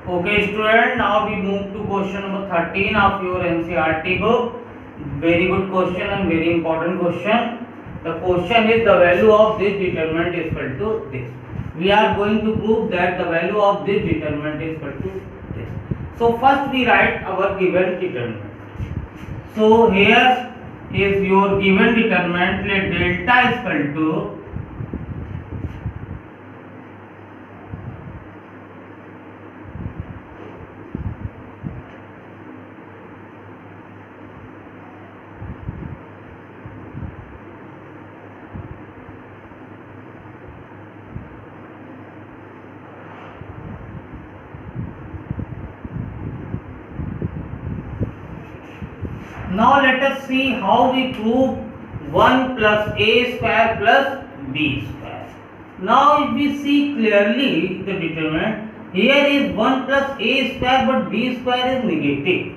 Okay, student. Now we move to question number 13 of your NCERT book. Very good question and very important question. The question is the value of this determinant is equal to this. We are going to prove that the value of this determinant is equal to this. So first we write our given determinant. So here is your given determinant. Let delta is equal to Now let us see how we prove 1 plus a square plus b square. Now if we see clearly the determinant, here is 1 plus a square but b square is negative.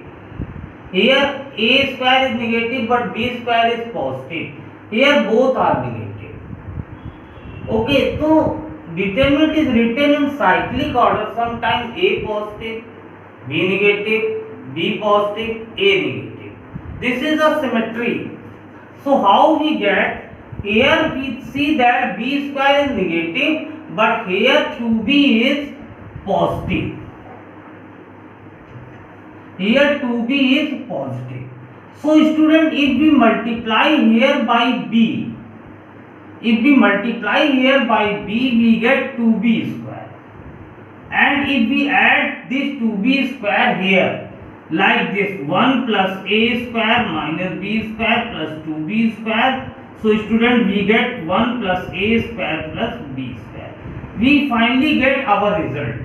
Here a square is negative but b square is positive. Here both are negative. Okay, so determinant is written in cyclic order. Sometimes a positive, b negative, b positive, a negative. This is a symmetry. So how we get? Here we see that b square is negative, but here 2b is positive. Here 2b is positive. So student, if we multiply here by b, we get 2b square. And if we add this 2b square here, like this, 1 plus a square minus b square plus 2b square. So student, we get 1 plus a square plus b square. We finally get our result.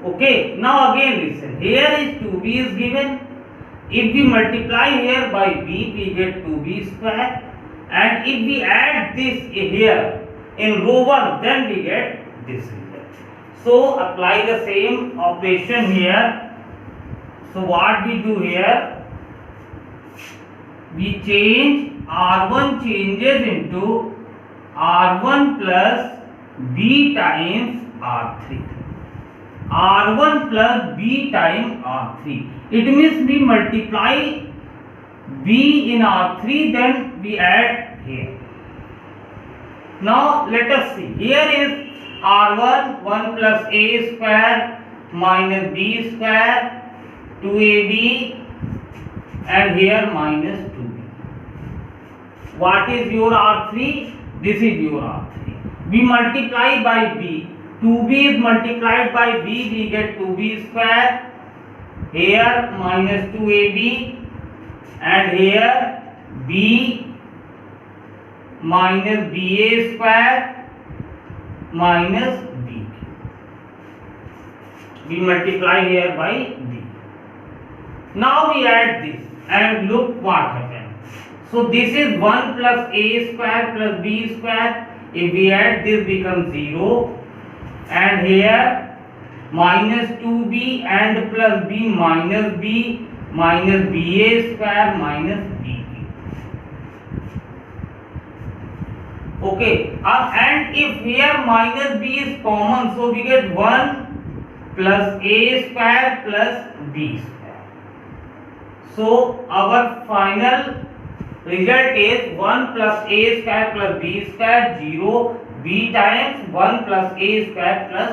Okay, now again listen. Here is 2b is given. If we multiply here by b, we get 2b square. And if we add this here in row 1, then we get this result. So apply the same operation here. So what we do here, we change R1 changes into R1 plus B times R3. R1 plus B times R3. It means we multiply B in R3, then we add here. Now let us see. Here is R1, 1 plus A square minus B square, 2ab, and here minus 2b. What is your R3? This is your R3. We multiply by b. 2b is multiplied by b, we get 2b square. Here minus 2ab, and here b minus ba square minus b. We multiply here by b. Now we add this and look what happens. So this is 1 plus a square plus b square. If we add this becomes 0. And here minus 2b and plus b minus ba square minus bb. Okay, and if here minus b is common, so we get 1 plus a square plus b square. So our final result is 1 plus a square plus b square, 0, b times 1 plus a square plus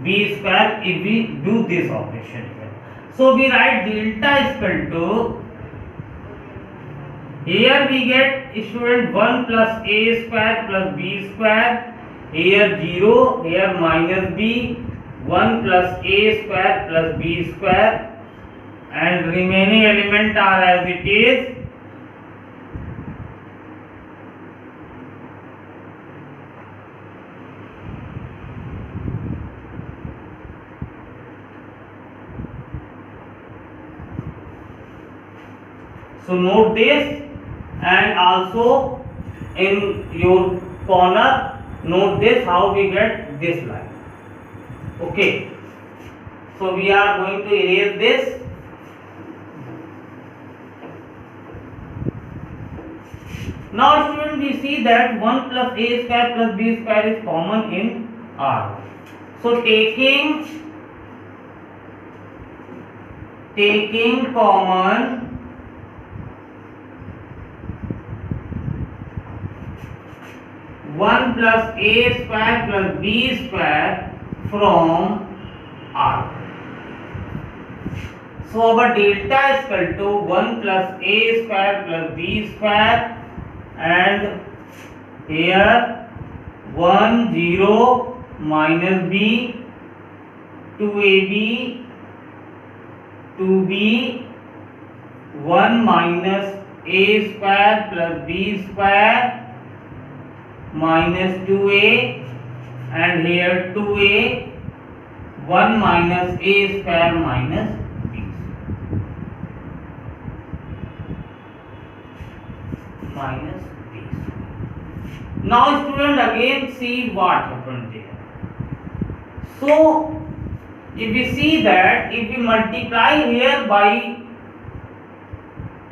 b square if we do this operation here. So we write delta is equal to, here we get student 1 plus a square plus b square, here 0, here minus b, 1 plus a square plus b square, and remaining element are as it is. So note this, and also in your corner note this how we get this line. Okay, so we are going to erase this. Now student, we see that 1 plus a square plus b square is common in R. So taking taking common 1 plus a square plus b square from R. So our delta is equal to 1 plus a square plus b square, and here 1 0 minus b, 2ab 2b, 1 minus a square plus b square minus 2a, and here 2a, 1 minus a square minus b minus b. Now student, again see what happened there. So if we see that if we multiply here by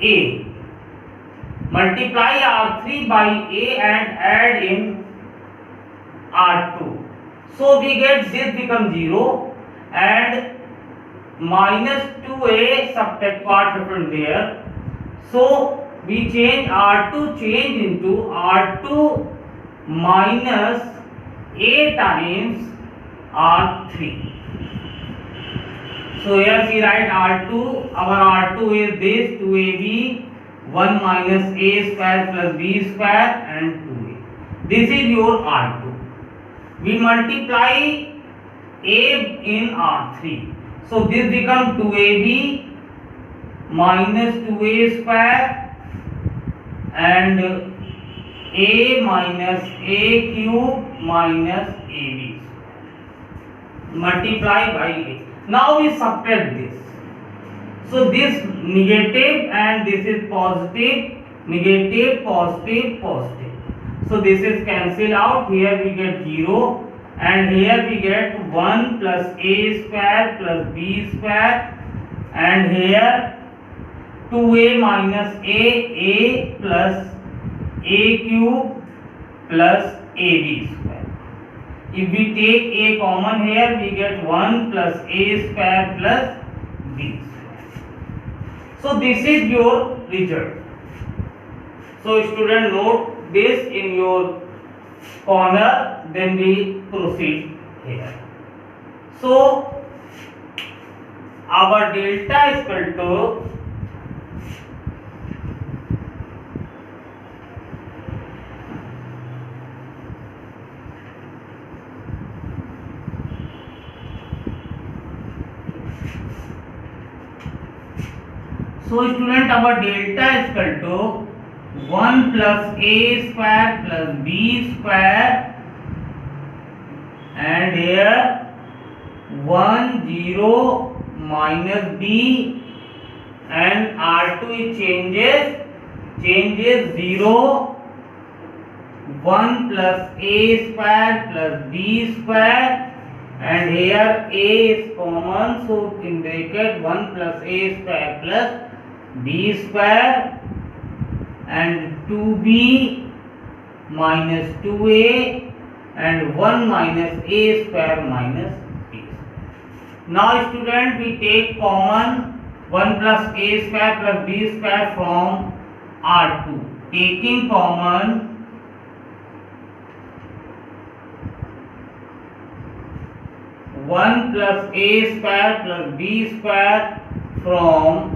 a, multiply R3 by a and add in R2, so we get this become 0, and minus 2a subtract what happened there. So we change R2 change into R2 minus a times R3. So here we write R2, our R2 is this 2ab, 1 minus a square plus b square and 2a. This is your R2. We multiply a in R3. So this becomes 2ab minus 2a square and a minus a cube minus ab square. Multiply by a. Now we subtract this. So this negative and this is positive, negative, positive, positive. So this is cancelled out. Here we get 0 and here we get 1 plus a square plus b square, and here 2a minus a plus a cube plus ab square. If we take a common here, we get 1 plus a square plus b square. So this is your result. So student, note this in your corner, then we proceed here. So our delta is equal to student, our delta is equal to 1 plus a square plus b square, and here 1 0 minus b, and R2 changes 0, 1 plus a square plus b square, and here a is common, so in bracket 1 plus a square plus b square, and 2b minus 2a, and 1 minus a square minus b square. Now student, we take common 1 plus a square plus b square from R2. Taking common 1 plus a square plus b square from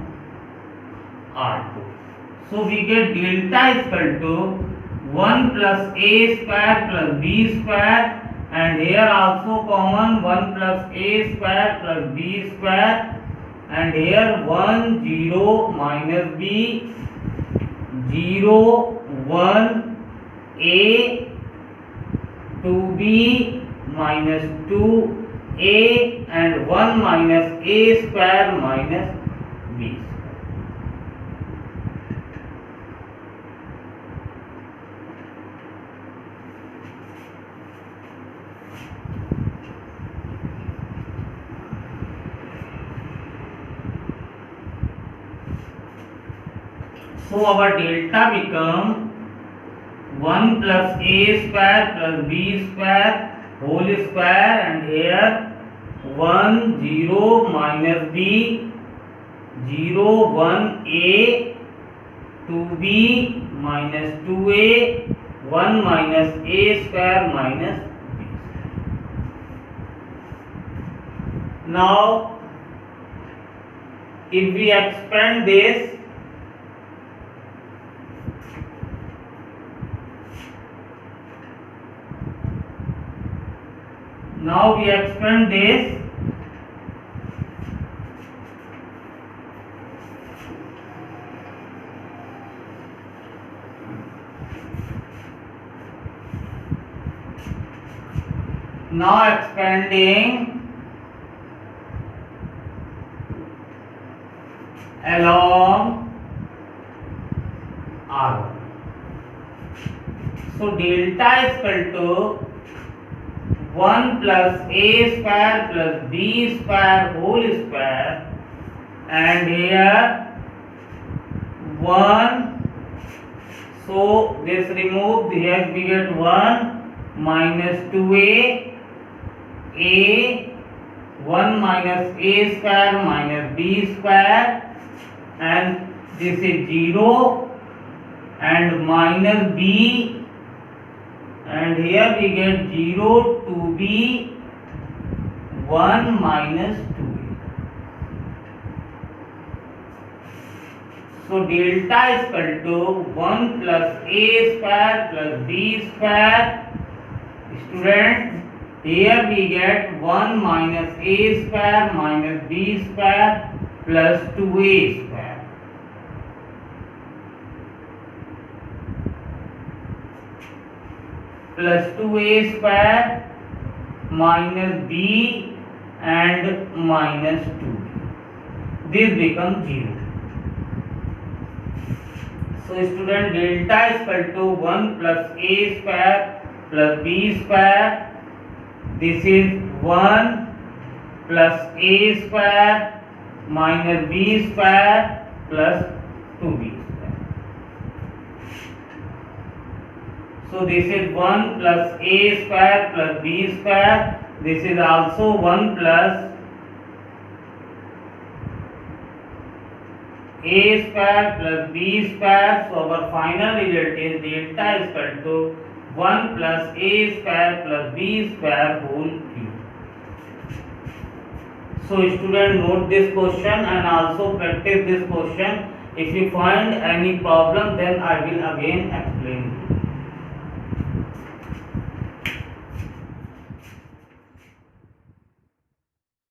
R2. So we get delta is equal to 1 plus a square plus b square, and here also common 1 plus a square plus b square, and here 1 0 minus b, 0 1 a, 2b minus 2a, and 1 minus a square minus b square. So our delta become 1 plus a square plus b square whole square, and here 1 0 minus b, 0 1a 2b minus 2a 1 minus a square minus b. Now if we expand this, expanding along R1. So delta is equal to 1 plus a square plus b square whole square, and here 1, so this removed, here we get 1 minus 2a 1 minus a square minus b square, and this is 0 and minus b, and here we get 0 2b 1 minus 2a. So delta is equal to 1 plus a square plus b square. Student, here we get 1 minus a square minus b square plus 2a square. Plus 2a square minus b and minus 2b. This becomes 0. So student, delta is equal to 1 plus a square plus b square. This is 1 plus a square minus b square plus 2b square. So this is 1 plus a square plus b square. This is also 1 plus a square plus b square. So our final result is delta is equal to 1 plus a square plus b square whole cube. So student, note this question and also practice this question. If you find any problem, then I will again explain.